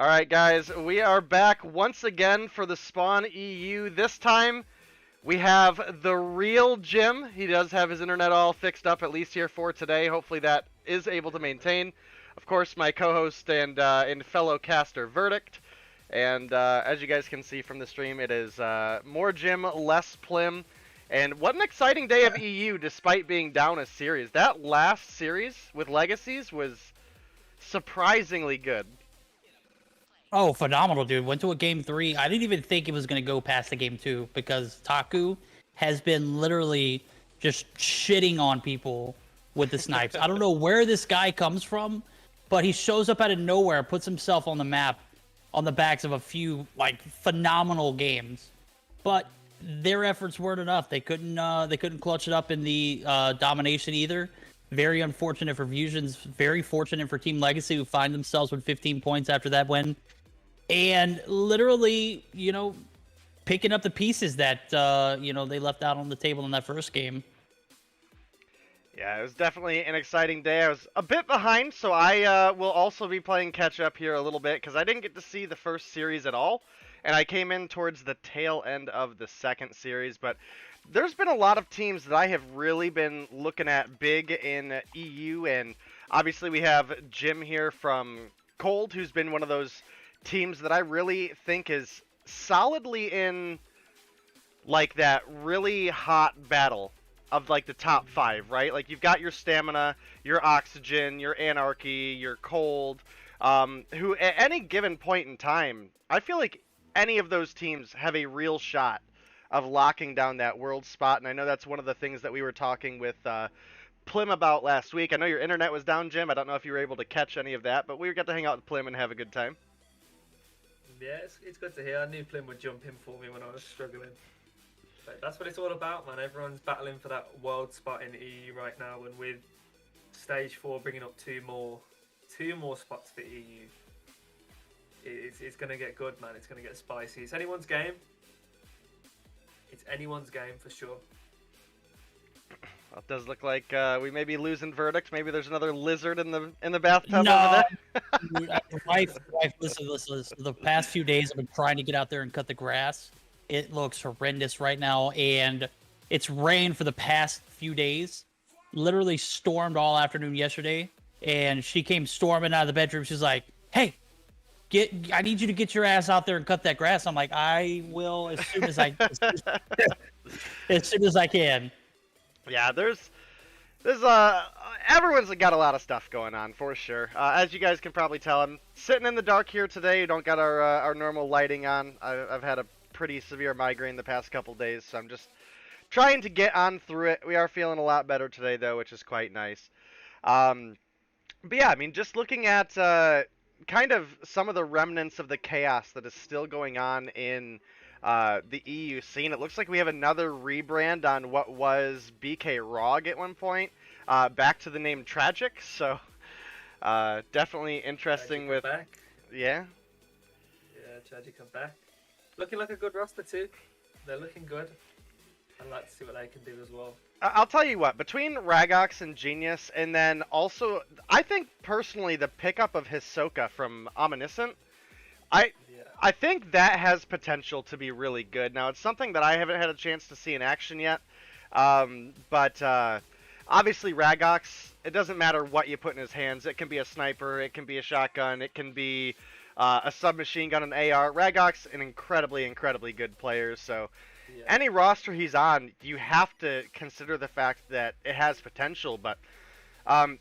All right, guys, we are back once again for the Spawn EU. This time, we have the real Jim. He does have his internet all fixed up, at least here for today. Hopefully that is able to maintain. Of course, my co-host and fellow caster, Verdict. And as you guys can see from the stream, it is more Jim, less Plim. And what an exciting day of EU, despite being down a series. That last series with Legacies was surprisingly good. Oh, phenomenal, dude. Went to a game 3. I didn't even think it was going to go past the game 2 because Taku has been literally just shitting on people with the snipes. I don't know where this guy comes from, but he shows up out of nowhere, puts himself on the map on the backs of a few like phenomenal games. But their efforts weren't enough. They couldn't clutch it up in the domination either. Very unfortunate for Fusions. Very fortunate for Team Legacy, who find themselves with 15 points after that win. And literally, picking up the pieces that, they left out on the table in that first game. Yeah, it was definitely an exciting day. I was a bit behind, so I will also be playing catch-up here a little bit, because I didn't get to see the first series at all, and I came in towards the tail end of the second series, but there's been a lot of teams that I have really been looking at big in EU, and obviously we have Jim here from Cold, who's been one of those teams that I really think is solidly in like that really hot battle of like the top 5, right? Like you've got your Stamina, your Oxygen, your Anarchy, your Cold, who at any given point in time, I feel like any of those teams have a real shot of locking down that world spot, and I know that's one of the things that we were talking with Plim about last week. I know your internet was down, Jim. I don't know if you were able to catch any of that, but we got to hang out with Plim and have a good time. Yeah, it's good to hear. I knew Plim would jump in for me when I was struggling. But that's what it's all about, man. Everyone's battling for that world spot in EU right now, and with Stage 4 bringing up two more spots for EU, it's going to get good, man. It's going to get spicy. It's anyone's game. It's anyone's game for sure. Well, it does look like we may be losing Verdict. Maybe there's another lizard in the bathtub No. over there. wife, listen. The past few days, I've been trying to get out there and cut the grass. It looks horrendous right now, and it's rained for the past few days. Literally stormed all afternoon yesterday, and she came storming out of the bedroom. She's like, "Hey, I need you to get your ass out there and cut that grass." I'm like, "I will as soon as I can." Yeah, there's everyone's got a lot of stuff going on for sure. As you guys can probably tell, I'm sitting in the dark here today. We don't got our normal lighting on. I've had a pretty severe migraine the past couple days, so I'm just trying to get on through it. We are feeling a lot better today though, which is quite nice. But yeah, I mean, just looking at kind of some of the remnants of the chaos that is still going on in the EU scene. It looks like we have another rebrand on what was BK ROG at one point, back to the name Tragic, so definitely interesting with... Back. Yeah? Yeah, Tragic come back. Looking like a good roster too. They're looking good. I'd like to see what they can do as well. I'll tell you what, between Ragox and Genius, and then also, I think personally the pickup of Hisoka from Omniscient, I think that has potential to be really good. Now, it's something that I haven't had a chance to see in action yet, but obviously Ragox, it doesn't matter what you put in his hands. It can be a sniper, it can be a shotgun, it can be a submachine gun, an AR. Ragox, an incredibly, incredibly good player, so any roster he's on, you have to consider the fact that it has potential, but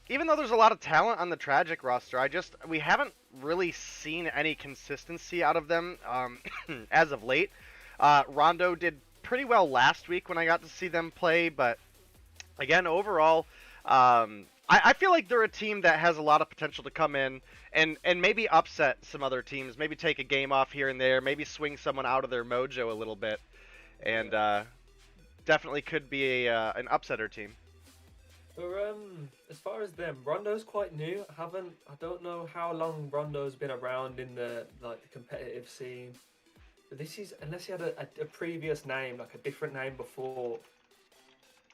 even though there's a lot of talent on the Tragic roster, we haven't really seen any consistency out of them as of late. Rondo did pretty well last week when I got to see them play, but again, overall, I feel like they're a team that has a lot of potential to come in and maybe upset some other teams, maybe take a game off here and there, maybe swing someone out of their mojo a little bit, and definitely could be an upsetter team. But as far as them, Rondo's quite new. I don't know how long Rondo's been around in the competitive scene. But this is, unless he had a previous name, like a different name before.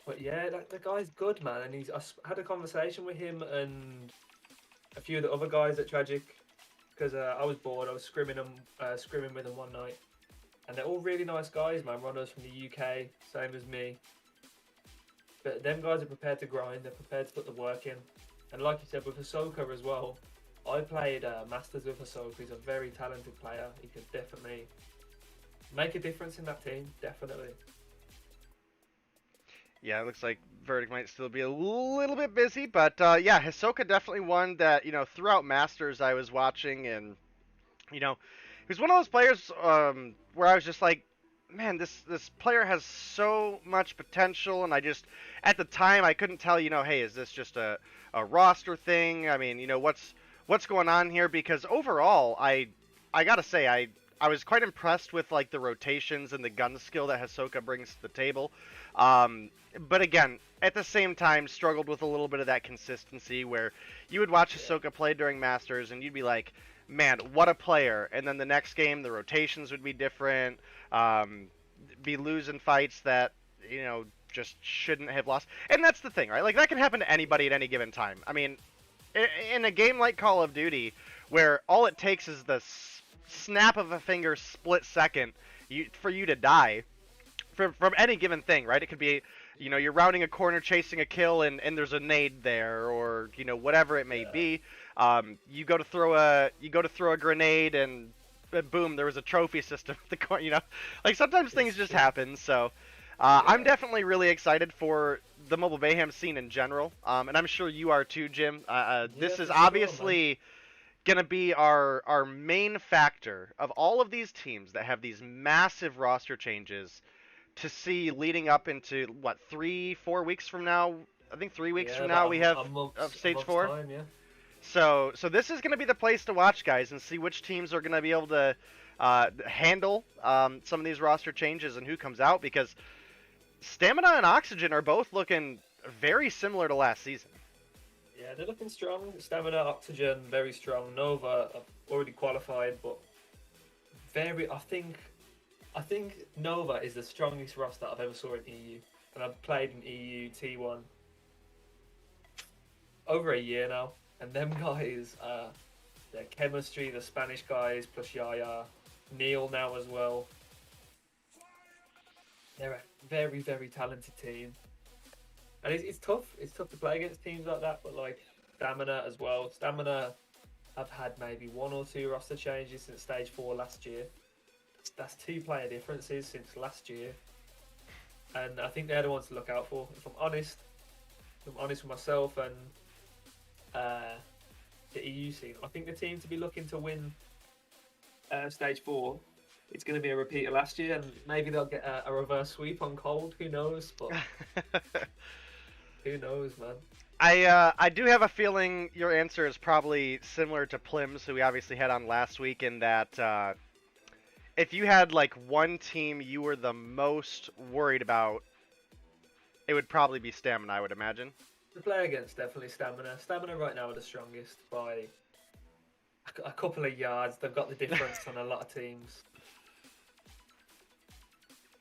But yeah, the guy's good, man. And I had a conversation with him and a few of the other guys at Tragic because I was bored. I was scrimming with them one night, and they're all really nice guys, man. Runners from the UK, same as me. But them guys are prepared to grind. They're prepared to put the work in. And like you said, with Ahsoka as well, I played Masters with Ahsoka. He's a very talented player. He could definitely make a difference in that team. Definitely. Yeah, it looks like Verdict might still be a little bit busy, but yeah, Hisoka definitely one that, throughout Masters I was watching, and, he was one of those players where I was just like, man, this player has so much potential, and at the time, I couldn't tell, hey, is this just a roster thing? I mean, what's going on here? Because overall, I gotta say, I was quite impressed with, like, the rotations and the gun skill that Hisoka brings to the table. But again, at the same time, struggled with a little bit of that consistency where you would watch Ahsoka play during Masters and you'd be like, man, what a player. And then the next game, the rotations would be different, be losing fights that, just shouldn't have lost. And that's the thing, right? Like, that can happen to anybody at any given time. I mean, in a game like Call of Duty, where all it takes is the snap of a finger split second for you to die from any given thing, right? It could be, you're rounding a corner, chasing a kill, and there's a nade there, or whatever it may be. You go to throw a grenade, and boom, there was a trophy system at the corner. Like, sometimes things just happen. So I'm definitely really excited for the Mobile Mayhem scene in general, and I'm sure you are too, Jim. This is obviously gonna be our main factor of all of these teams that have these massive roster changes to see leading up into, what, 3-4 weeks from now? I think 3 weeks from now we have Stage 4. Time, yeah. So this is going to be the place to watch, guys, and see which teams are going to be able to handle some of these roster changes and who comes out, because Stamina and Oxygen are both looking very similar to last season. Yeah, they're looking strong. Stamina, Oxygen, very strong. Nova already qualified, but I think Nova is the strongest roster I've ever saw in EU, and I've played in EU T1 over a year now. And them guys, their chemistry, the Spanish guys plus Yaya, Neil now as well. They're a very, very talented team. And it's tough. It's tough to play against teams like that, but like Stamina as well. Stamina have had maybe 1 or 2 roster changes since Stage 4 last year. That's 2 player differences since last year. And I think they're the ones to look out for. If I'm honest with myself and the EU scene, I think the team to be looking to win Stage 4, it's going to be a repeat of last year, and maybe they'll get a reverse sweep on Cold. Who knows? But who knows, man? I do have a feeling your answer is probably similar to Plim's, who we obviously had on last week, in that if you had like one team you were the most worried about, it would probably be Stamina, I would imagine. To play against, definitely Stamina. Stamina right now are the strongest by a couple of yards. They've got the difference on a lot of teams.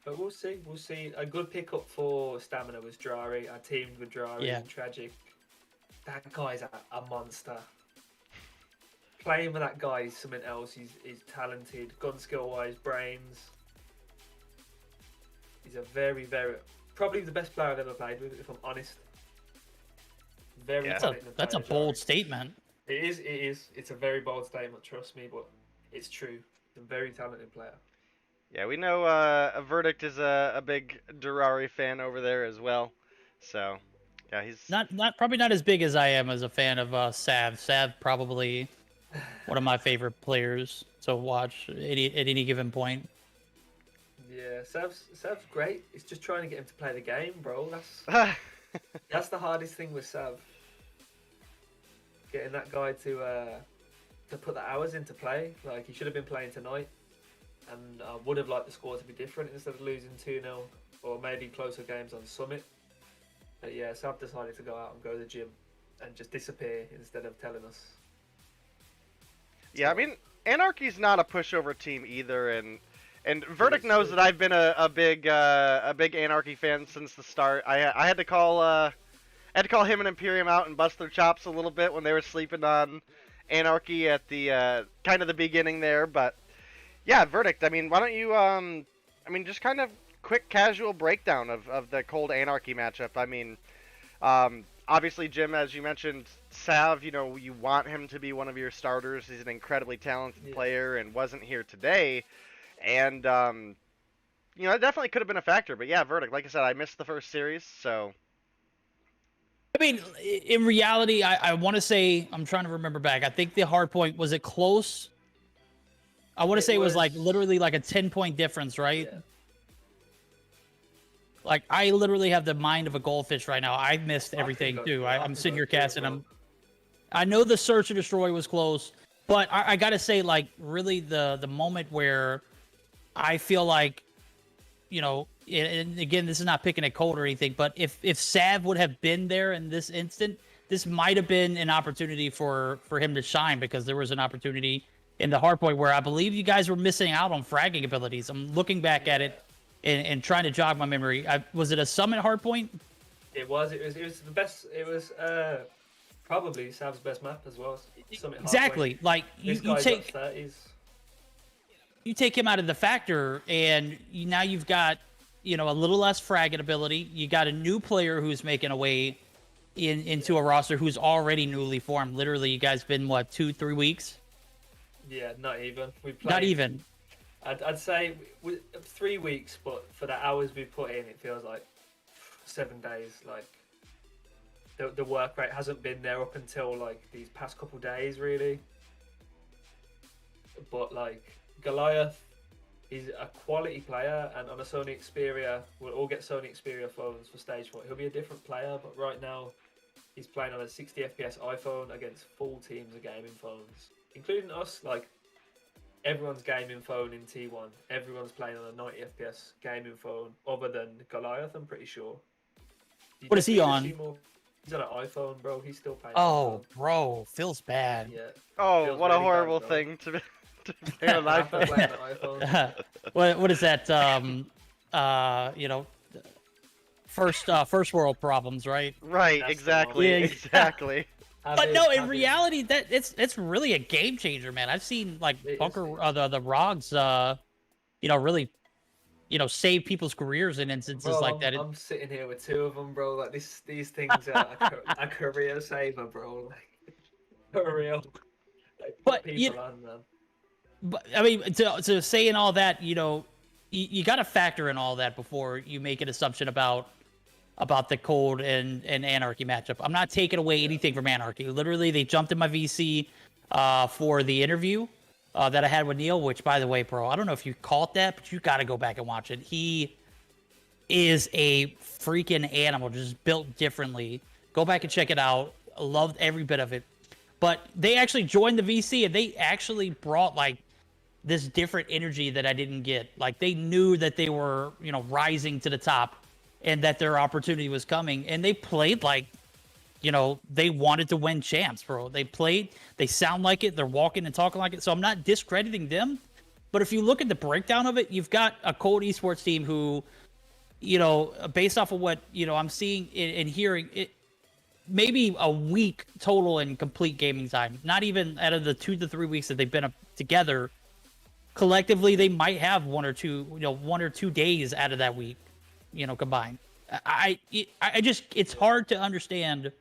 But we'll see. We'll see. A good pickup for Stamina was Drari. I teamed with Drari and Tragic. That guy's a monster. Playing with that guy is something else. He's talented, gun skill wise, brains. He's a very, very, probably the best player I've ever played with, if I'm honest. Very talented. That's a bold statement. It is. It's a very bold statement, trust me, but it's true. He's a very talented player. Yeah, we know a Verdict is a big Durari fan over there as well. So, yeah, he's probably not as big as I am as a fan of Sav. Sav probably one of my favorite players to watch at any given point. Yeah, Sav's great. It's just trying to get him to play the game, bro. That's the hardest thing with Sav. Getting that guy to put the hours into play. Like, he should have been playing tonight. And I would have liked the score to be different instead of losing 2-0 or maybe closer games on Summit. But yeah, Sav decided to go out and go to the gym and just disappear instead of telling us. Yeah, I mean, Anarchy's not a pushover team either, and Verdict knows that I've been a big Anarchy fan since the start. I had to call him and Imperium out and bust their chops a little bit when they were sleeping on Anarchy at the kind of the beginning there, but yeah, verdict. I mean, why don't you just kind of quick casual breakdown of the Cold Anarchy matchup. I mean, obviously Jim, as you mentioned, Sav, you want him to be one of your starters. He's an incredibly talented player and wasn't here today, and it definitely could have been a factor. But yeah, verdict. Like I said, I missed the first series, so. I mean, in reality, I want to say, I'm trying to remember back. I think the hard point, was it close? I want to say it was like literally like a 10-point difference, right? Yeah. Like, I literally have the mind of a goldfish right now. I missed everything too. I'm sitting here casting. I know the search and destroy was close, but I gotta say, like, really the moment where I feel like, and again, this is not picking at Cold or anything, but if Sav would have been there in this instant, this might have been an opportunity for him to shine, because there was an opportunity in the hard point where I believe you guys were missing out on fragging abilities. I'm looking back at it and trying to jog my memory. Was it a summit hard point? It was the best. It was probably Sav's best map as well. Summit Exactly. Hard point. Like you take him out of the factor, and now you've got a little less fragging ability. You got a new player who's making a way into a roster who's already newly formed. Literally, you guys been what, 2-3 weeks? Yeah, not even. We played. Not even. I'd say 3 weeks, but for the hours we put in, it feels like 7 days. Like the work rate hasn't been there up until like these past couple days, really. But like Goliath, he's a quality player, and on a Sony Xperia, we'll all get Sony Xperia phones for stage 4. He'll be a different player, but right now he's playing on a 60 FPS iPhone against full teams of gaming phones, including us. Like, everyone's gaming phone in T1. Everyone's playing on a 90 FPS gaming phone, other than Goliath, I'm pretty sure. What is he on? He's on an iPhone, bro. He's still playing. Oh, bro, feels bad. Yeah. Oh, what a horrible thing to be. Play on iPhone. What is that? First world problems, right? Right, That's exactly, exactly. But no, in reality, that it's really a game changer, man. I've seen like Bunker, the Rogs, really, save people's careers in instances like that. I'm sitting here with 2 of them, bro. Like these things are a career saver, bro. Like, for real. Like, but people on, man. But I mean, to saying all that, you got to factor in all that before you make an assumption about the Cold and Anarchy matchup. I'm not taking away anything from Anarchy. Literally, they jumped in my VC for the interview that I had with Neil, which, by the way, bro, I don't know if you caught that, but you got to go back and watch it. He is a freaking animal, just built differently. Go back and check it out. I loved every bit of it. But they actually joined the VC, and they actually brought like this different energy that I didn't get. Like, they knew that they were, rising to the top, and that their opportunity was coming. And they played like, they wanted to win champs, bro. They sound like it. They're walking and talking like it. So I'm not discrediting them. But if you look at the breakdown of it, you've got a Cold Esports team who, based off of what, I'm seeing and hearing, it maybe a week total in complete gaming time. Not even out of the 2 to 3 weeks that they've been together. Collectively, they might have 1 or 2 days out of that week, combined. It's hard to understand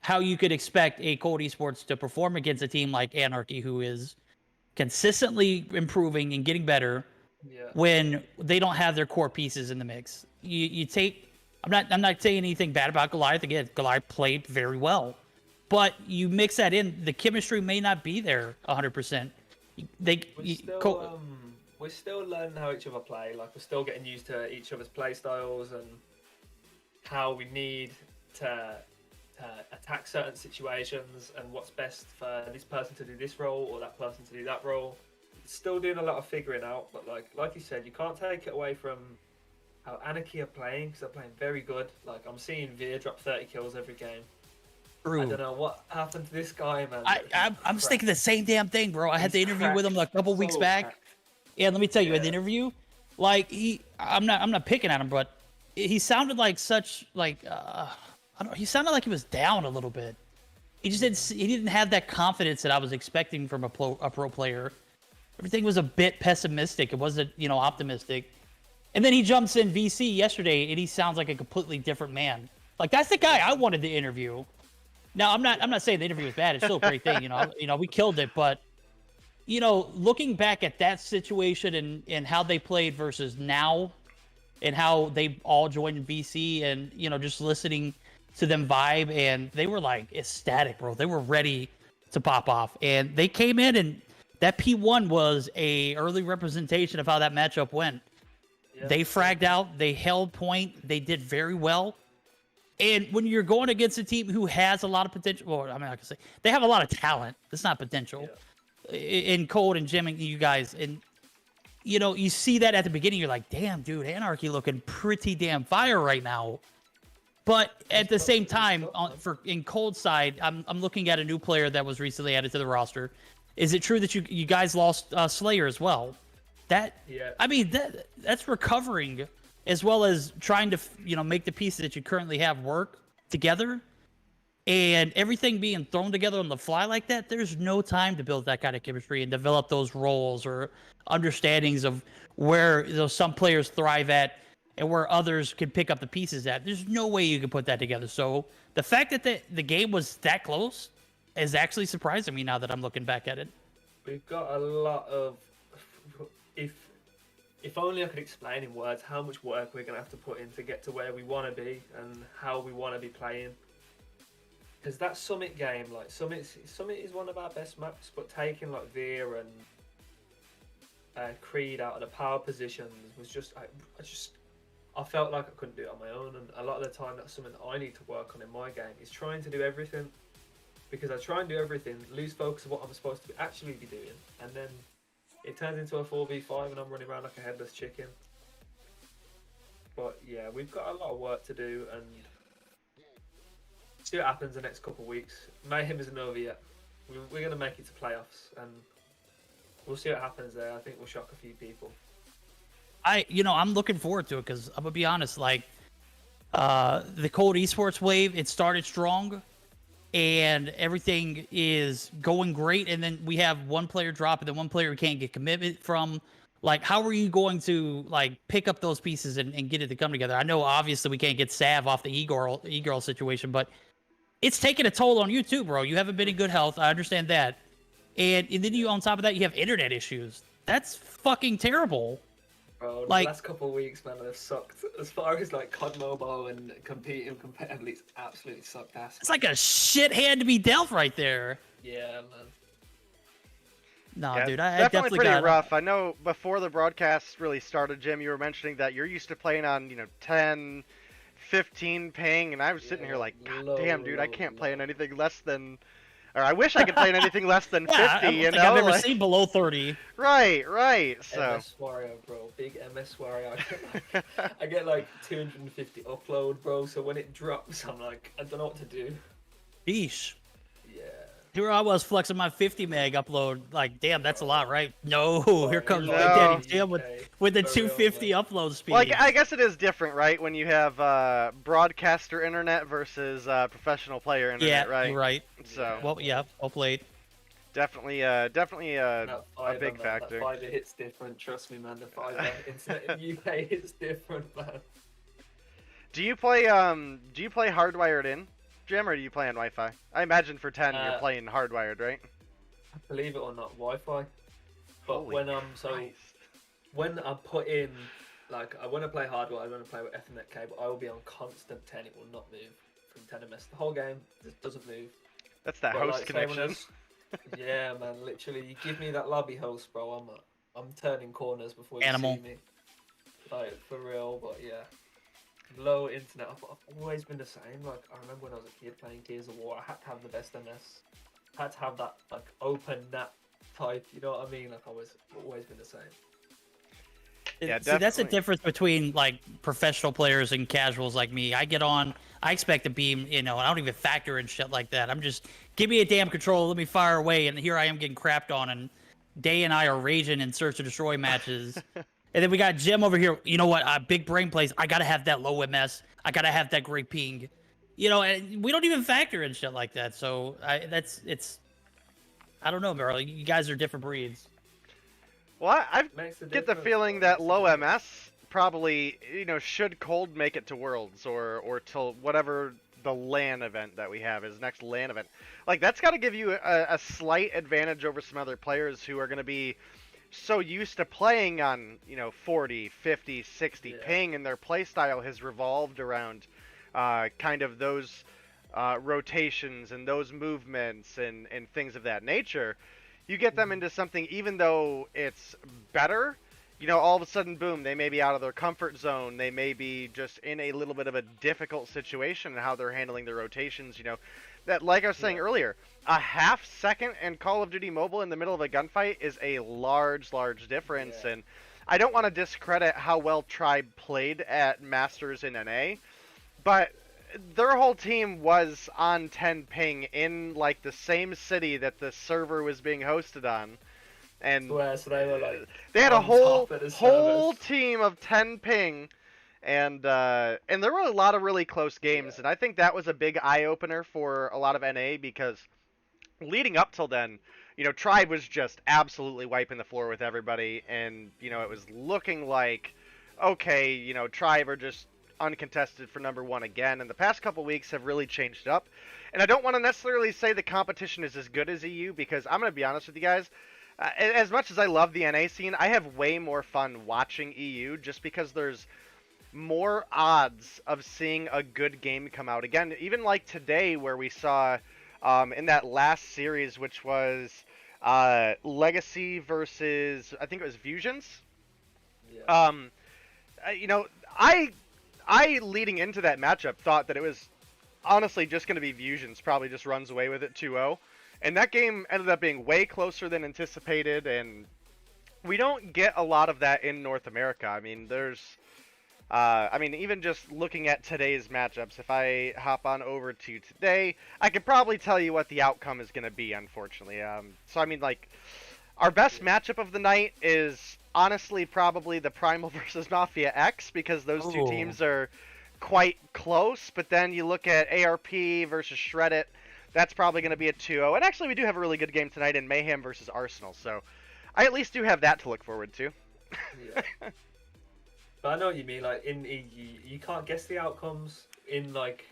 how you could expect a Cold Esports to perform against a team like Anarchy, who is consistently improving and getting better, when they don't have their core pieces in the mix. I'm not saying anything bad about Goliath. Again, Goliath played very well, but you mix that in, the chemistry may not be there 100%. We're still learning how each other play. Like, we're still getting used to each other's play styles and how we need to attack certain situations, and what's best for this person to do this role or that person to do that role. Still doing a lot of figuring out, but like you said, you can't take it away from how Anarchy are playing, because they're playing very good. Like, I'm seeing Veer drop 30 kills every game. True. I don't know what happened to this guy, man. I'm thinking the same damn thing, bro. I had the interview with him a couple weeks back. Yeah, let me tell you, in the interview, like, I'm not picking at him, but he sounded like such, like, I don't know, he sounded like he was down a little bit. he just didn't have that confidence that I was expecting from a pro player. Everything was a bit pessimistic. It wasn't, optimistic. And then he jumps in VC yesterday, and he sounds like a completely different man. Like, that's the guy I wanted to interview. Now, I'm not saying the interview was bad. It's still a great thing, we killed it. But, looking back at that situation and how they played versus now and how they all joined VC and, just listening to them vibe, and they were, like, ecstatic, bro. They were ready to pop off. And they came in, and that P1 was a early representation of how that matchup went. Yep. They fragged out. They held point. They did very well. And when you're going against a team who has a lot of potential, well, I mean, I can say they have a lot of talent. It's not potential. Yeah. In Cold and Jim and you guys, and you see that at the beginning, you're like, damn, dude, Anarchy looking pretty damn fire right now. But at the same time, in Cold side, I'm looking at a new player that was recently added to the roster. Is it true that you guys lost Slayer as well? I mean, that's recovering, as well as trying to make the pieces that you currently have work together, and everything being thrown together on the fly like that. There's no time to build that kind of chemistry and develop those roles or understandings of where some players thrive at and where others can pick up the pieces at. There's no way you can put that together. So the fact that the game was that close is actually surprising me now that I'm looking back at it. We've got a lot of, if only I could explain in words how much work we're going to have to put in to get to where we want to be and how we want to be playing. Because that Summit game, like Summit is one of our best maps, but taking like Veer and Creed out of the power positions was just, I felt like I couldn't do it on my own. And a lot of the time that's something that I need to work on in my game, is trying to do everything. Because I try and do everything, lose focus of what I'm supposed to actually be doing, and then it turns into a 4v5 and I'm running around like a headless chicken. But yeah, we've got a lot of work to do, and see what happens the next couple of weeks. Mayhem isn't over yet. We're going to make it to playoffs, and we'll see what happens there. I think we'll shock a few people. I'm looking forward to it, because I'm going to be honest, like, the Cold Esports wave, it started strong, and everything is going great, and then we have one player drop, and then one player we can't get commitment from. Like, how are you going to, like, pick up those pieces and get it to come together? I know, obviously, we can't get Sav off the E-Girl situation, but it's taking a toll on you, too, bro. You haven't been in good health. I understand that. And then on top of that, you have internet issues. That's fucking terrible. Bro, the last couple of weeks, man, they've sucked. As far as like COD Mobile and competing competitively, it's absolutely sucked ass. It's like a shit hand to be dealt right there. Yeah, man. No, dude, I definitely definitely pretty rough. I know before the broadcast really started, Jim, you were mentioning that you're used to playing on 10, 15 ping, and I was sitting here like, God damn, dude, I can't play on anything less than. Or I wish I could play in anything less than 50, I don't think I've never seen below 30. Right. So. MS Wario, bro. Big MS Wario. I get like 250 upload, bro. So when it drops, I'm like, I don't know what to do. Yeesh. Yeah. Here I was flexing my 50 meg upload. Like, damn, that's a lot, right? No, here comes Big No. Daddy Jim with the 250 upload speed. Well, I guess it is different, right? When you have broadcaster internet versus professional player internet, right? You're right. So. Well, yeah, well played. Definitely a big factor. That fiber hits different. Trust me, man. The fiber internet in UK hits different, man. Do you play hardwired in, Jim, or do you play on Wi-Fi? I imagine for 10 you're playing hardwired, right? Believe it or not, Wi-Fi. But Holy when Christ. when I put in, like, I want to play hardwired, I want to play with Ethernet cable, I will be on constant 10. It will not move from 10 ms. The whole game just doesn't move. That's that But, host like, say when connection. Yeah, man. Literally, you give me that lobby host, bro. I'm turning corners before you Animal. see me. Like, for real. But yeah, low internet. I've always been the same. Like, I remember when I was a kid playing Gears of War, I had to have the best MS. I had to have that like open NAT type. You know what I mean? Like, always been the same. Yeah, See, that's the definitely. difference between like professional players and casuals like me. I get on, I expect to beam, I don't even factor in shit like that. I'm just, give me a damn controller, let me fire away, and here I am getting crapped on, and Day and I are raging in Search and Destroy matches. And then we got Jim over here, you know what, big brain plays, I gotta have that low MS, I gotta have that great ping. You know, and we don't even factor in shit like that. So I don't know, bro. You guys are different breeds. Well, I Makes a get the difference, feeling bro. that Makes a low difference. MS probably, should Cold make it to Worlds or till whatever the LAN event that we have is next LAN event. Like that's got to give you a slight advantage over some other players who are going to be so used to playing on 40, 50, 60 Yeah. ping, and their play style has revolved around kind of those rotations and those movements and things of that nature. You get them into something, even though it's better, all of a sudden, boom, they may be out of their comfort zone. They may be just in a little bit of a difficult situation in how they're handling their rotations. That, like I was saying Yeah. earlier, a half second in Call of Duty Mobile in the middle of a gunfight is a large, large difference. Yeah. And I don't want to discredit how well Tribe played at Masters in NA, but their whole team was on 10 ping in like the same city that the server was being hosted on, and Swear, so they were like they had a on whole top of the whole servers. team of 10 ping, and there were a lot of really close games, Yeah. and I think that was a big eye opener for a lot of NA because leading up till then, Tribe was just absolutely wiping the floor with everybody, and it was looking like, okay, Tribe are just uncontested for number one again, and the past couple weeks have really changed it up. And I don't want to necessarily say the competition is as good as EU because I'm going to be honest with you guys. As much as I love the NA scene, I have way more fun watching EU just because there's more odds of seeing a good game come out. Again, even like today where we saw in that last series, which was Legacy versus, I think it was Fusions. Yeah. Um, you know, I leading into that matchup thought that it was honestly just going to be Fusions, probably just runs away with it 2-0. And that game ended up being way closer than anticipated, and we don't get a lot of that in North America. I mean, even just looking at today's matchups, if I hop on over to today, I could probably tell you what the outcome is going to be, unfortunately. Our best matchup of the night is honestly probably the Primal versus Mafia X, because those two Oh. teams are quite close, but then you look at ARP versus Shreddit, that's probably going to be a 2-0. And actually, we do have a really good game tonight in Mayhem versus Arsenal, so I at least do have that to look forward to. Yeah. But I know what you mean. Like in EU, you can't guess the outcomes in like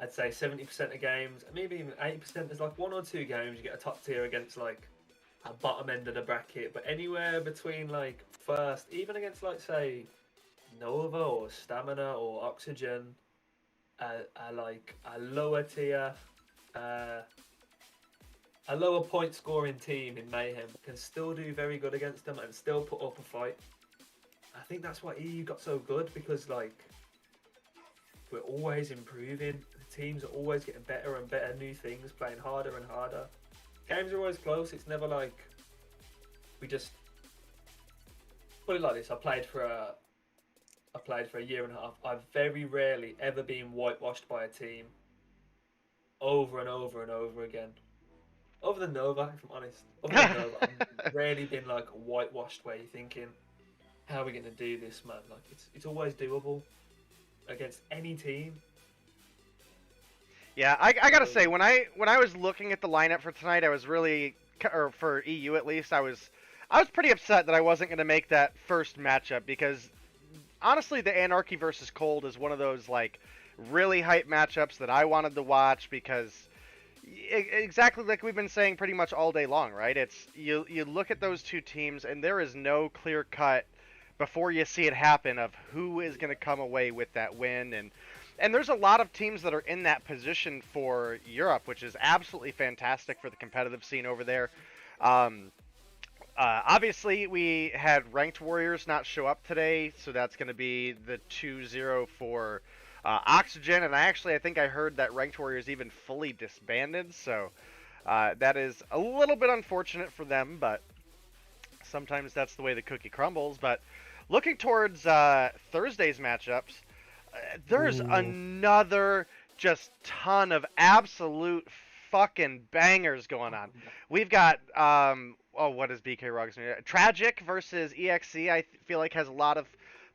I'd say 70% of games, maybe even 80%. There's like one or two games you get a top tier against like a bottom end of the bracket, but anywhere between like first, even against like say Nova or Stamina or Oxygen, like a lower tier, uh, a lower point scoring team in Mayhem can still do very good against them and still put up a fight. I think that's why EU got so good, because like we're always improving. The teams are always getting better and better, new things, playing harder and harder. Games are always close. It's never like we just put it like this. I played for a year and a half. I've very rarely ever been whitewashed by a team over and over and over again. Other than Nova, if I'm honest. Other than Nova, I've rarely been like whitewashed where you're thinking, how are we going to do this, man? Like it's always doable against any team. Yeah, I gotta say, when I was looking at the lineup for tonight, I was really, or for EU at least, I was pretty upset that I wasn't gonna make that first matchup, because honestly, the Anarchy versus Cold is one of those like really hype matchups that I wanted to watch, because exactly like we've been saying pretty much all day long, right? It's you look at those two teams and there is no clear cut before you see it happen of who is going to come away with that win, and there's a lot of teams that are in that position for Europe, which is absolutely fantastic for the competitive scene over there. Um, Obviously, we had Ranked Warriors not show up today, so that's going to be the 2-0 for Oxygen, and I think I heard that Ranked Warriors even fully disbanded, so that is a little bit unfortunate for them, but sometimes that's the way the cookie crumbles. But looking towards Thursday's matchups, there's another just ton of absolute fucking bangers going on. We've got what is BK Ruggs? Tragic versus EXE. I feel like has a lot of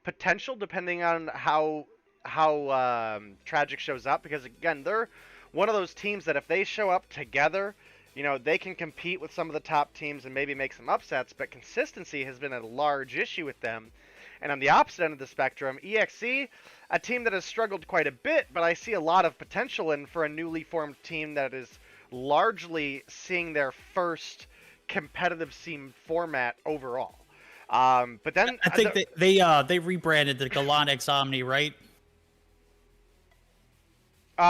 potential depending on how Tragic shows up, because again, they're one of those teams that if they show up together, they can compete with some of the top teams and maybe make some upsets, but consistency has been a large issue with them. And on the opposite end of the spectrum, EXE, a team that has struggled quite a bit, but I see a lot of potential in for a newly formed team that is largely seeing their first competitive scene format overall. But then I think they rebranded the Galan X Omni, right?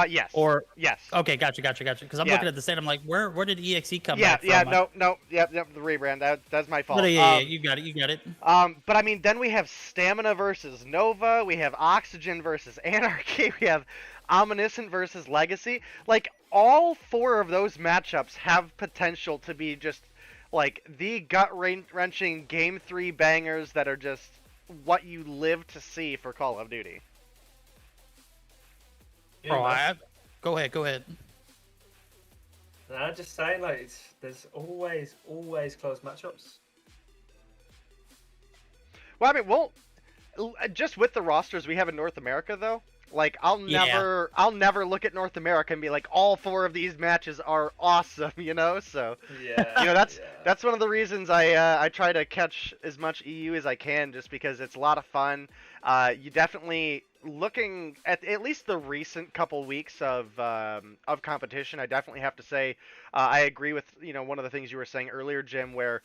Yes. Or yes. Okay, gotcha. Because I'm looking at the state, I'm like, where did EXE come back from? No, yep, the rebrand. That's my fault. Yeah, you got it. But I mean, then we have Stamina versus Nova, we have Oxygen versus Anarchy, we have Omniscient versus Legacy. Like, all 4 of those matchups have potential to be just like the gut-wrenching Game 3 bangers that are just what you live to see for Call of Duty. Bro, go ahead. I'm just saying, like, there's always close matchups. Well, I mean, just with the rosters we have in North America, though, like, I'll never look at North America and be like, all 4 of these matches are awesome, So yeah, that's one of the reasons I try to catch as much EU as I can, just because it's a lot of fun. You definitely, looking at least the recent couple weeks of competition, I definitely have to say I agree with one of the things you were saying earlier, Jim, where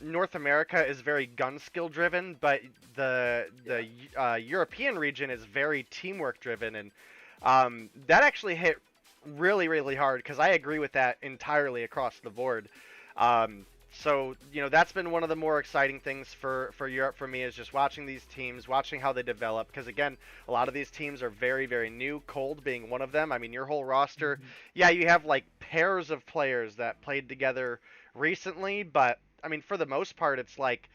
North America is very gun skill driven, but the European region is very teamwork driven, and that actually hit really, really hard, because I agree with that entirely across the board. So, that's been one of the more exciting things for Europe for me, is just watching these teams, watching how they develop. Because, again, a lot of these teams are very, very new, Cold being one of them. I mean, your whole roster, yeah, you have, like, pairs of players that played together recently. But, I mean, for the most part, it's like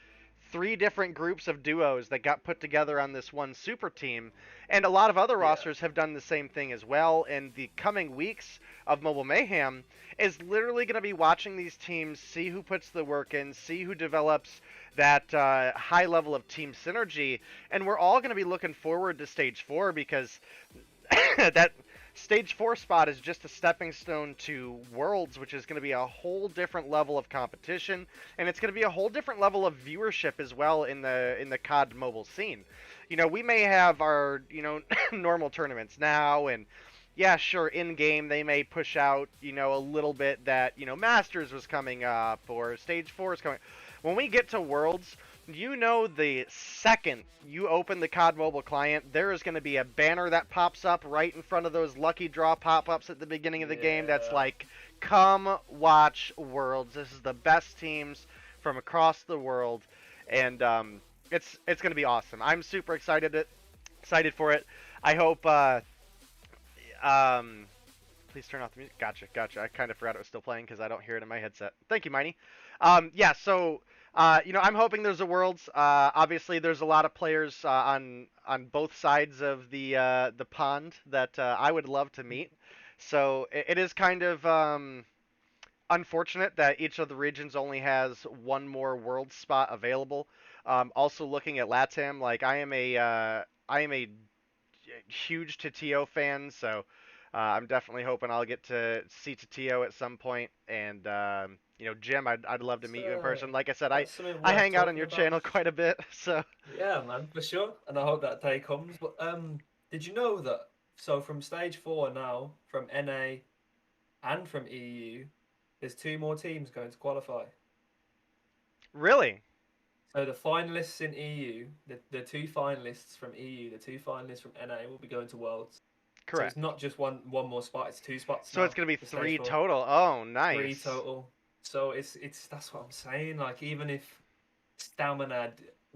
3 different groups of duos that got put together on this one super team. And a lot of other rosters have done the same thing as well. And the coming weeks of Mobile Mayhem is literally going to be watching these teams, see who puts the work in, see who develops that high level of team synergy. And we're all going to be looking forward to Stage 4, because that Stage 4 spot is just a stepping stone to Worlds, which is going to be a whole different level of competition, and it's going to be a whole different level of viewership as well in the COD mobile scene. We may have our, normal tournaments now, and yeah, sure, in-game they may push out, a little bit that, Masters was coming up, or Stage 4 is coming. When we get to Worlds, the second you open the COD mobile client, there is going to be a banner that pops up right in front of those lucky draw pop-ups at the beginning of the game that's like, come watch Worlds. This is the best teams from across the world, and it's going to be awesome. I'm super excited for it. I hope please turn off the music. Gotcha. I kind of forgot it was still playing because I don't hear it in my headset. Thank you, Miney. Yeah, so I'm hoping there's a Worlds. Obviously, there's a lot of players on both sides of the pond that I would love to meet. So it is kind of unfortunate that each of the regions only has one more Worlds spot available. Also, looking at LATAM, like I am a huge Titio fan, so I'm definitely hoping I'll get to see Titio at some point. And Jim, I'd love to meet you in person. Like I said, I hang out on your channel quite a bit, so yeah, man, for sure. And I hope that day comes. But did you know that? So from Stage 4 now, from NA and from EU, there's 2 more teams going to qualify. Really? So the finalists in EU, the 2 finalists from EU, the 2 finalists from NA will be going to Worlds. Correct. So it's not just one more spot; it's 2 spots. So it's gonna be 3 total. Oh, nice. 3 total. So it's that's what I'm saying. Like, even if Stamina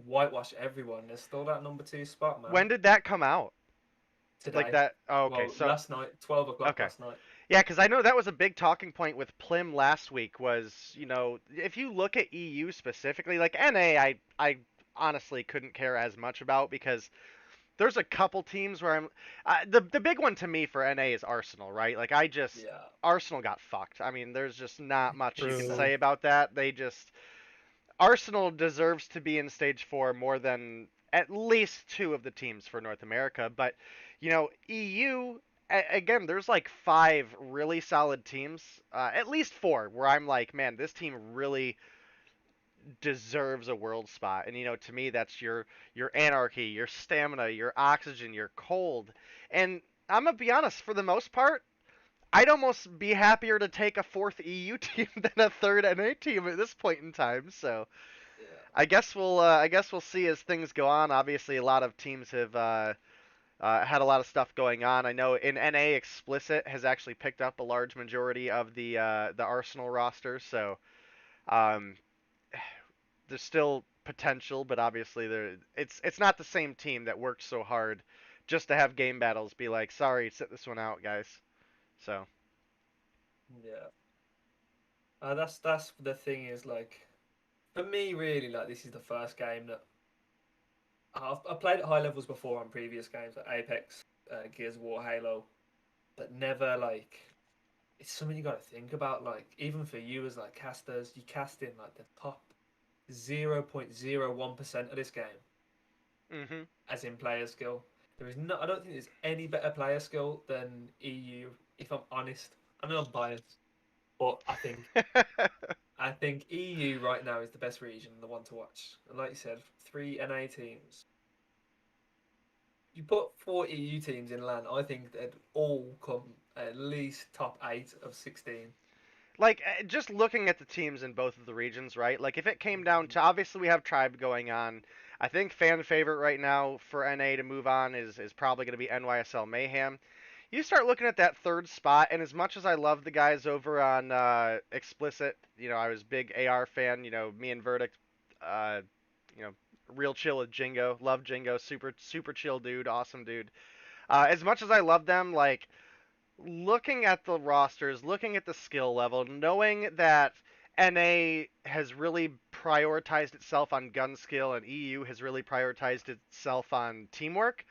whitewash everyone, there's still that number 2 spot, man. When did that come out? Today. Like that? Oh, okay. Well, so last night, 12 o'clock last night. Yeah, because I know that was a big talking point with Plim last week. Was if you look at EU specifically, like NA, I honestly couldn't care as much about, because there's a couple teams where the big one to me for NA is Arsenal, right? Like Arsenal got fucked. I mean, there's just not much you can say about that. Arsenal deserves to be in Stage 4 more than at least two of the teams for North America. But EU, again, there's like five really solid teams, at least four, where I'm like, man, this team really deserves a world spot. And to me, that's your Anarchy, your Stamina, your Oxygen, your Cold. And I'm gonna be honest, for the most part, I'd almost be happier to take a fourth EU team than a third NA team at this point in time. So Yeah. I guess we'll see as things go on. Obviously, a lot of teams have had a lot of stuff going on. I know in NA, Explicit has actually picked up a large majority of the Arsenal roster. So um, there's still potential, but obviously it's not the same team that worked so hard just to have game battles be like, sorry, sit this one out, guys. So Yeah. That's the thing is like for me really like this is the first game that I've played at high levels before on previous games like Apex, Gears of War, Halo, but never like it's something you got to think about. Like even for you as like casters, you cast in like the top 0.01% of this game, hmm as in player skill. There is no, I don't think there's any better player skill than EU. If I'm honest, I know I'm biased, but I think EU right now is the best region, the one to watch. And like you said, 3 NA teams. You put 4 EU teams in LAN, I think they'd all come at least top 8 of 16. like just looking at the teams in both of the regions, right? Like if it came down to obviously we have Tribe going on. I think fan favorite right now for NA to move on is probably going to be NYSL Mayhem. You start looking at that third spot, and as much as I love the guys over on Explicit, I was big AR fan. Me and Verdict, uh, you know, real chill with Jingo. Love Jingo, super super chill dude, awesome dude. As much as I love them, like looking at the rosters, looking at the skill level, knowing that NA has really prioritized itself on gun skill and EU has really prioritized itself on teamwork,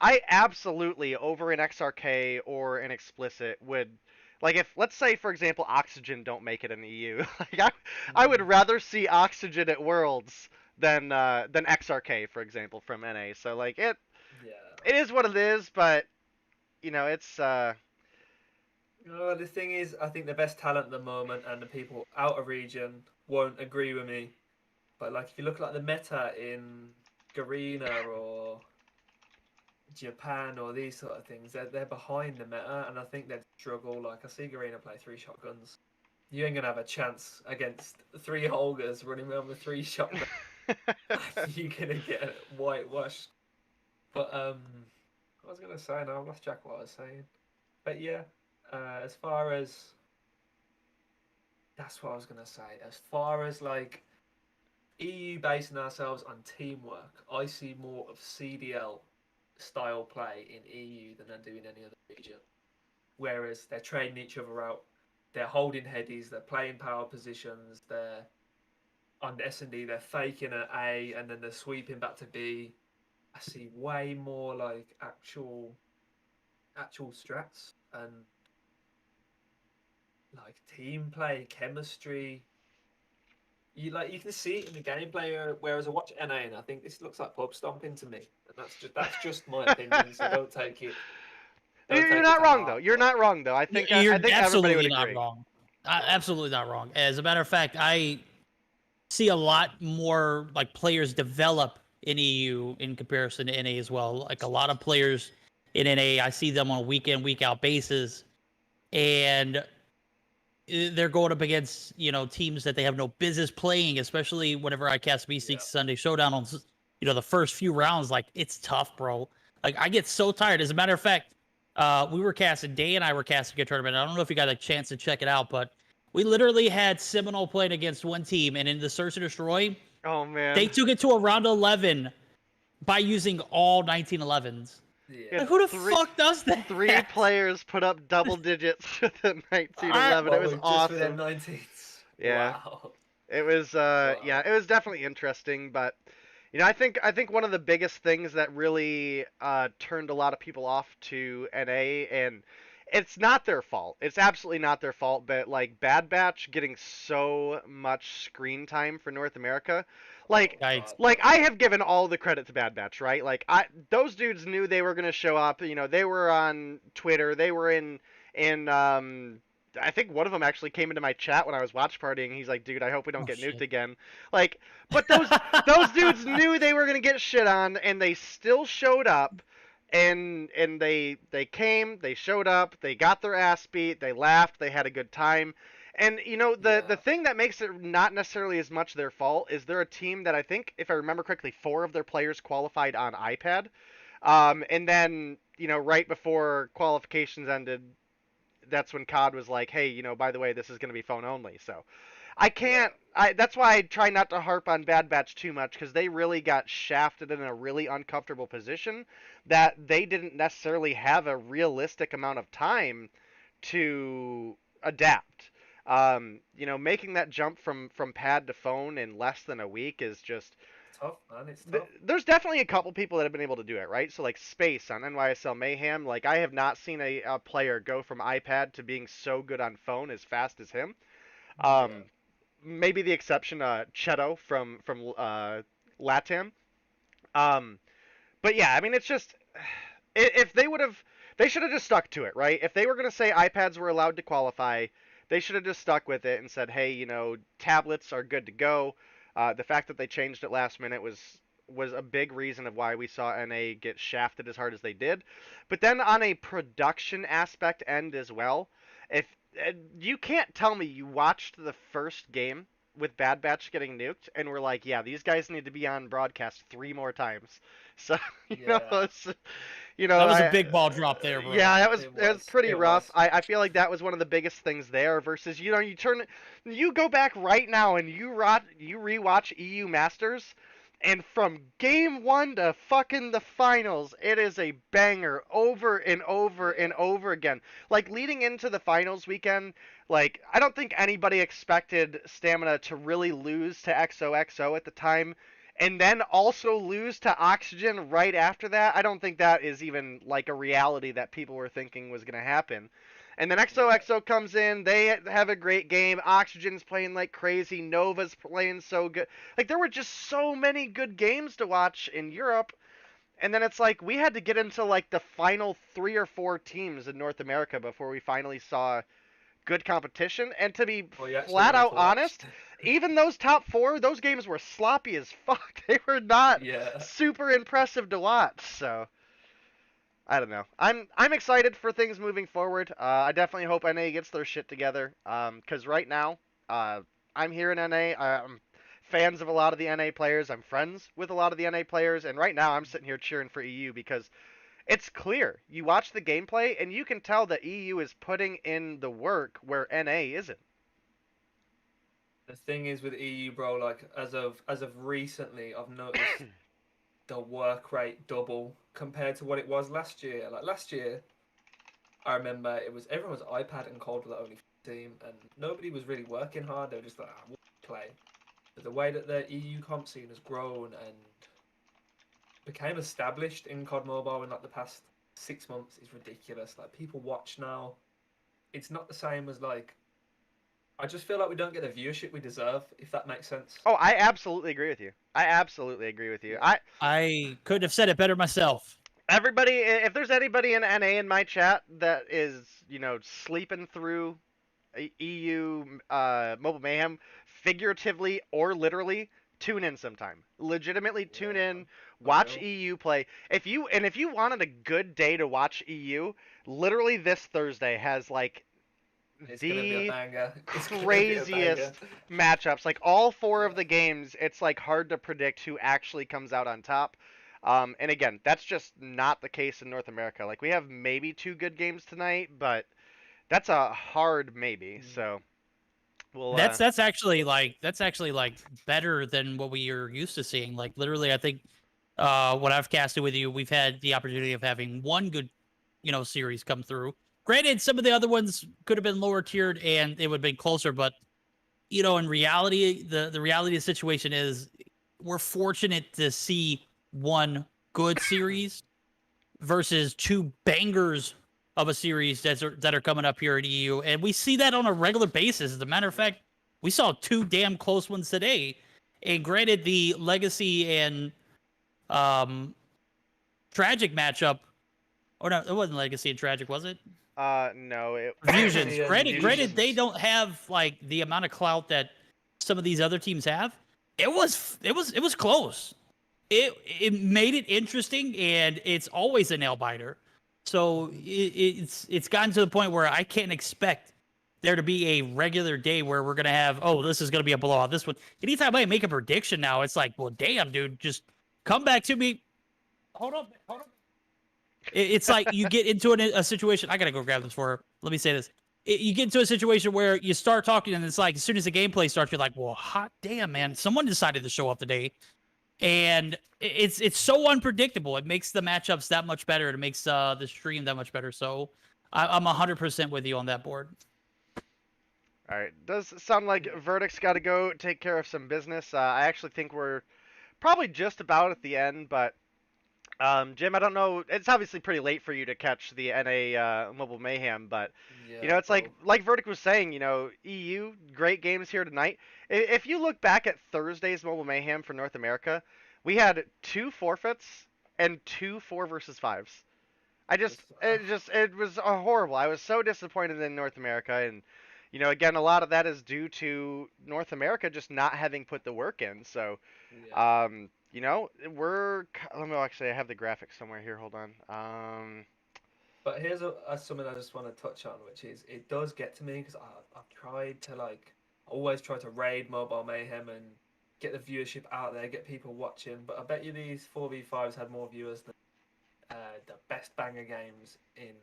I absolutely over an XRK or an Explicit would like if let's say for example Oxygen don't make it in the EU. like I would Mm. rather see Oxygen at Worlds than XRK for example from NA. So like Yeah. it is what it is, but it's The thing is, I think the best talent at the moment and the people out of region won't agree with me. But like, if you look at like the meta in Garena or Japan or these sort of things, they're behind the meta, and I think they'd struggle. Like, I see Garena play 3 shotguns. You ain't gonna have a chance against 3 Holgers running around with 3 shotguns. You're gonna get whitewashed. But I was gonna say now, I've lost track of what I was saying. But yeah, as far as that's what I was gonna say. As far as like EU basing ourselves on teamwork, I see more of CDL style play in EU than I do in any other region. Whereas they're trading each other out, they're holding headies, they're playing power positions, they're on the S&D, they're faking an A and then they're sweeping back to B. I see way more like actual strats and like team play, chemistry. You can see it in the gameplay. Whereas I watch NA and I think this looks like pub stomping to me, and that's just my opinion. So don't You're take it not to wong though. heart. You're But not wrong though. I think I You're think everybody would absolutely not agree. wrong. Absolutely not wrong. As a matter of fact, I see a lot more like players develop in EU in comparison to NA as well. Like a lot of players in NA, I see them on a week in, week out basis, and they're going up against teams that they have no business playing. Especially whenever I cast yeah, B6 Sunday Showdown on the first few rounds, like it's tough, bro. Like I get so tired. As a matter of fact, we were casting. Day and I were casting a tournament. I don't know if you got a chance to check it out, but we literally had Seminole playing against one team, and in the Search and Destroy, Oh they man. took it to a round 11 by using all 1911s. We had Like, who the three fuck does that? three players put up double digits with a I, 1911. It well, was just with them awesome. 19s. Yeah. Wow, It was yeah, wow. it was definitely interesting, but I think one of the biggest things that really turned a lot of people off to NA, and it's not their fault. It's absolutely not their fault. But like Bad Batch getting so much screen time for North America, like Yikes. like I have given all the credit to Bad Batch, right? Like those dudes knew they were gonna show up. You know, they were on Twitter. They were in. I think one of them actually came into my chat when I was watch partying. He's like, "Dude, I hope we don't Oh, get nuked shit. again." Like, but those dudes knew they were gonna get shit on, and they still showed up. And they came, they showed up, they got their ass beat, they laughed, they had a good time. And you know the thing that makes it not necessarily as much their fault is they're a team that I think, if I remember correctly, 4 of their players qualified on iPad. And then, you know, right before qualifications ended, that's when COD was like, "Hey, you know, by the way, this is going to be phone only." So I can't. That's why I try not to harp on Bad Batch too much, because they really got shafted in a really uncomfortable position that they didn't necessarily have a realistic amount of time to adapt. You know, making that jump from pad to phone in less than a week is just. Tough, man. It's tough. There's definitely a couple people that have been able to do it, right? So like Space on NYSL Mayhem, like I have not seen a player go from iPad to being so good on phone as fast as him. Um, Maybe the exception, Cheto from Latam. Um, but yeah, I mean, it's just if they would have, they should have just stuck to it, right? If they were going to say iPads were allowed to qualify, they should have just stuck with it and said, hey, you know, tablets are good to go. The fact that they changed it last minute was a big reason of why we saw NA get shafted as hard as they did. But then on a production aspect end as well, if you can't tell me you watched the first game with Bad Batch getting nuked and we're like, yeah, these guys need to be on broadcast 3 more times. So know, it's, you know, That was a big ball drop there, bro. Yeah, that was pretty rough. Was. I feel like that was one of the biggest things there. Versus, you know, you go back right now and you rewatch EU Masters, and from game 1 to fucking the finals, it is a banger over and over and over again. Like leading into the finals weekend, like I don't think anybody expected Stamina to really lose to XOXO at the time, and then also lose to Oxygen right after that. I don't think that is even like a reality that people were thinking was going to happen. And then XOXO comes in, they have a great game. Oxygen's playing like crazy. Nova's playing so good. Like there were just so many good games to watch in Europe. And then it's like we had to get into like the final 3 or 4 teams in North America before we finally saw good competition. And to be flat out honest, even those top 4, those games were sloppy as fuck. They were not super impressive to watch. So I don't know. I'm excited for things moving forward. I definitely hope NA gets their shit together. Because right now, I'm here in NA. I'm fans of a lot of the NA players. I'm friends with a lot of the NA players. And right now, I'm sitting here cheering for EU because it's clear. You watch the gameplay, and you can tell that EU is putting in the work where NA isn't. The thing is with EU, bro, like as of recently, I've noticed the work rate double compared to what it was last year. Like last year, I remember it was everyone was iPad and Cold were the only team, and nobody was really working hard. They were just like, we'll play. But the way that the EU comp scene has grown and became established in COD Mobile in like the past 6 months is ridiculous. Like people watch now. It's not the same as like. I just feel like we don't get the viewership we deserve, if that makes sense. Oh, I absolutely agree with you. I couldn't have said it better myself. Everybody, if there's anybody in NA in my chat that is, you know, sleeping through EU Mobile Mayhem, figuratively or literally, tune in sometime. Legitimately tune in, watch EU play. If you wanted a good day to watch EU, literally this Thursday has like the craziest matchups. Like all 4 of the games, it's like hard to predict who actually comes out on top. And again, that's just not the case in North America. Like we have maybe 2 good games tonight, but that's a hard maybe. So we'll, that's actually like better than what we are used to seeing. Like literally, I think what I've casted with you, we've had the opportunity of having one good, you know, series come through. Granted, some of the other ones could have been lower tiered and it would have been closer, but you know, in reality, the reality of the situation is we're fortunate to see one good series versus 2 bangers of a series that are coming up here at EU, and we see that on a regular basis. As a matter of fact, we saw 2 damn close ones today. And granted, the Legacy and Tragic matchup, or no, it wasn't Legacy and Tragic, was it? No, it Fusions. Yeah, Granted, they Fusions. don't have like the amount of clout that some of these other teams have. It was close. It made it interesting, and it's always a nail biter. So it's gotten to the point where I can't expect there to be a regular day where we're gonna have, oh, this is gonna be a blowout. This one. Anytime I make a prediction now, it's like, well, damn, dude, just come back to me. Hold on. It's like you get into a situation. I gotta go grab this for her. Let me say this. You get into a situation where you start talking, and it's like as soon as the gameplay starts, you're like, well, hot damn, man, someone decided to show up today. And it's so unpredictable. It makes the matchups that much better. It makes the stream that much better. So I'm 100% with you on that board. All right. Does sound like Verdict's got to go take care of some business. I actually think we're probably just about at the end, but Jim, I don't know. It's obviously pretty late for you to catch the NA Mobile Mayhem, but Yeah, it's like Verdict was saying, EU great games here tonight. If you look back at Thursday's Mobile Mayhem for North America, we had 2 forfeits and 2 4 versus 5s. It was horrible. I was so disappointed in North America, and again, a lot of that is due to North America just not having put the work in. So, yeah. let me actually, I have the graphics somewhere here. Hold on. But here's something I just want to touch on, which is it does get to me because I've tried to always try to raid Mobile Mayhem and get the viewership out there, get people watching. But I bet you these 4v5s had more viewers than the best banger games in.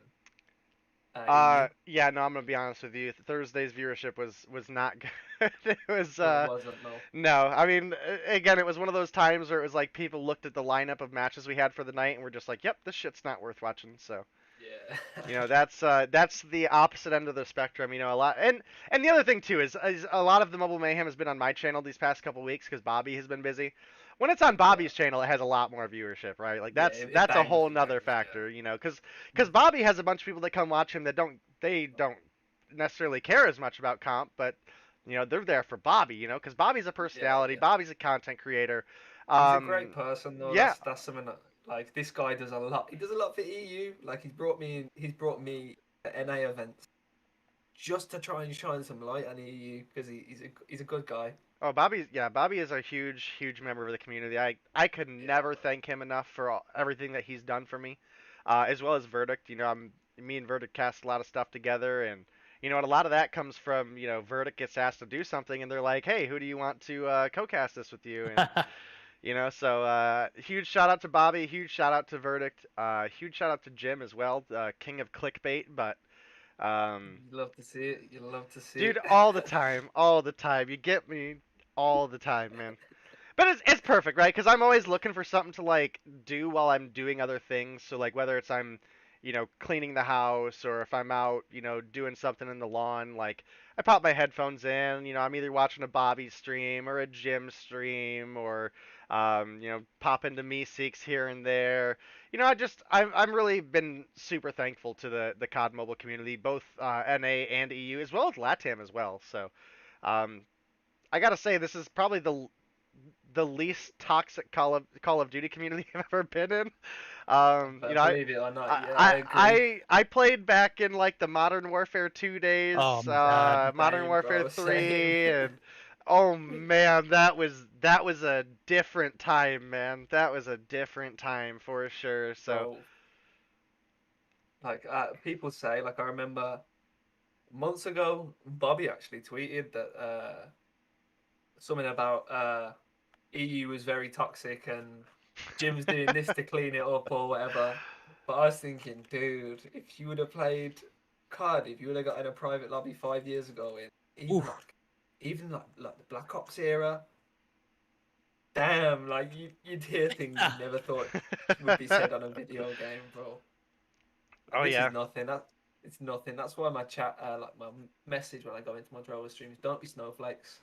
Yeah, no, I'm gonna be honest with you. Thursday's viewership was not good. It was It wasn't, no. no. I mean, again, it was one of those times where it was like people looked at the lineup of matches we had for the night and were just like, "Yep, this shit's not worth watching." So, Yeah. that's the opposite end of the spectrum. A lot, and the other thing too is a lot of the Mobile Mayhem has been on my channel these past couple weeks because Bobby has been busy. When it's on Bobby's channel, it has a lot more viewership, right? Like Yeah, that's a whole it nother bangs, factor, because Bobby has a bunch of people that come watch him that don't necessarily care as much about comp, but they're there for Bobby, because Bobby's a personality, yeah. Bobby's a content creator. He's a great person though. Yeah. That's something that like this guy does a lot. He does a lot for EU. Like he's brought me to NA events just to try and shine some light on EU because he's a good guy. Oh, Bobby is a huge member of the community. I could never thank him enough for everything that he's done for me, as well as Verdict. Me and Verdict cast a lot of stuff together, and and a lot of that comes from Verdict gets asked to do something, and they're like, hey, who do you want to co-cast this with you? And so huge shout out to Bobby, huge shout out to Verdict, huge shout out to Jim as well, king of clickbait, but. You'd love to see it. You'd love to see Dude, it. all the time, all the time. You get me all the time, man. But it's perfect, right? Because I'm always looking for something to like do while I'm doing other things. So like whether it's I'm, cleaning the house or if I'm out, doing something in the lawn, like I pop my headphones in. I'm either watching a Bobby stream or a Jim stream or, pop into Meeseeks here and there. I'm really been super thankful to the COD mobile community, both NA and EU, as well as LATAM as well. So, I gotta say, this is probably the least toxic Call of Duty community I've ever been in. Believe it or not, I agree. I played back in like the Modern Warfare 2 days, Oh my God. Modern Same, Warfare bro, 3, same. and oh man, that was a different time, man. That was a different time for sure. So, So, like people say, like I remember months ago, Bobby actually tweeted that something about EU was very toxic and Jim's doing this to clean it up or whatever. But I was thinking, dude, if you would have played COD, if you would have got in a private lobby 5 years ago, even like the Black Ops era, damn, like you'd hear things you never thought would be said on a video game, bro. oh This yeah. is nothing. It's nothing. That's why my chat, like my message when I go into my Drover streams, don't be snowflakes,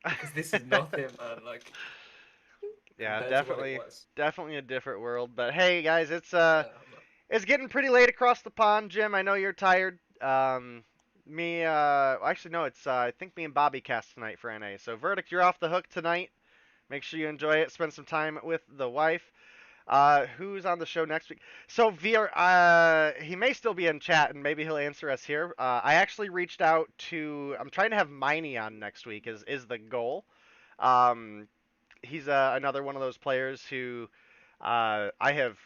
because this is nothing, man. Like Yeah, compared to what it was. definitely a different world. But hey, guys, Yeah, It's getting pretty late across the pond, Jim. I know you're tired. Actually, no, it's I think me and Bobby cast tonight for NA. So Verdict, you're off the hook tonight. Make sure you enjoy it. Spend some time with the wife. Who's on the show next week? So VR, he may still be in chat, and maybe he'll answer us here. I actually reached out to. I'm trying to have Miney on next week. Is the goal? Um, he's another one of those players who I have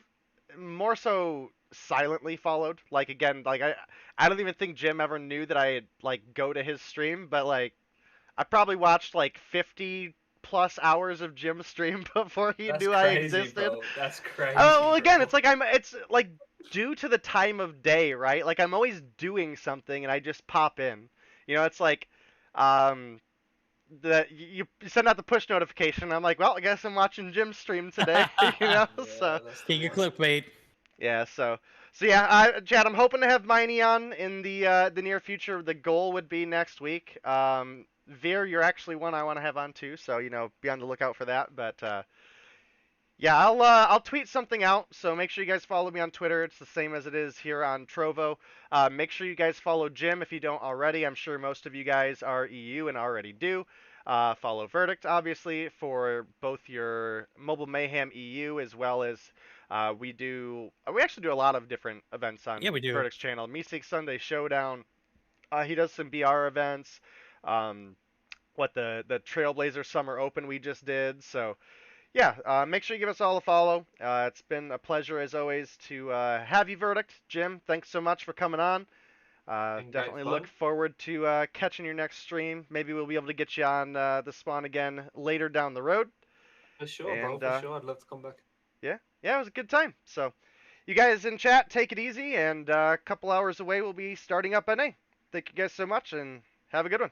more so silently followed. Like again, like I don't even think Jim ever knew that I like go to his stream, but like I probably watched like 50 plus hours of Jim's stream before he That's knew I crazy, existed. bro. That's crazy. Oh, well, again, Bro. it's like due to the time of day, right? Like I'm always doing something and I just pop in. You know, it's like um you send out the push notification. I'm like, well, I guess I'm watching Jim's stream today. You know, Yeah, so that's the Get your one. clickbait. yeah, so yeah, Chad, I'm hoping to have Miney on in the near future. The goal would be next week. Veer, you're actually one I want to have on too, so you know, be on the lookout for that. But yeah, I'll tweet something out. So make sure you guys follow me on Twitter. It's the same as it is here on Trovo. Make sure you guys follow Jim if you don't already. I'm sure most of you guys are EU and already do. Follow Verdict, obviously, for both your Mobile Mayhem EU as well as we actually do a lot of different events on Yeah, we do. Verdict's channel. Meeseek Sunday Showdown. He does some BR events. Um, what the Trailblazer Summer Open we just did. So yeah, make sure you give us all a follow. It's been a pleasure as always to have you, Verdict. Jim, thanks so much for coming on. Been great Definitely look fun. forward to catching your next stream. Maybe we'll be able to get you on the spawn again later down the road. For sure, bro. And For sure. I'd love to come back. yeah, it was a good time. So, you guys in chat, take it easy, and a couple hours away we'll be starting up NA. Thank you guys so much, and have a good one.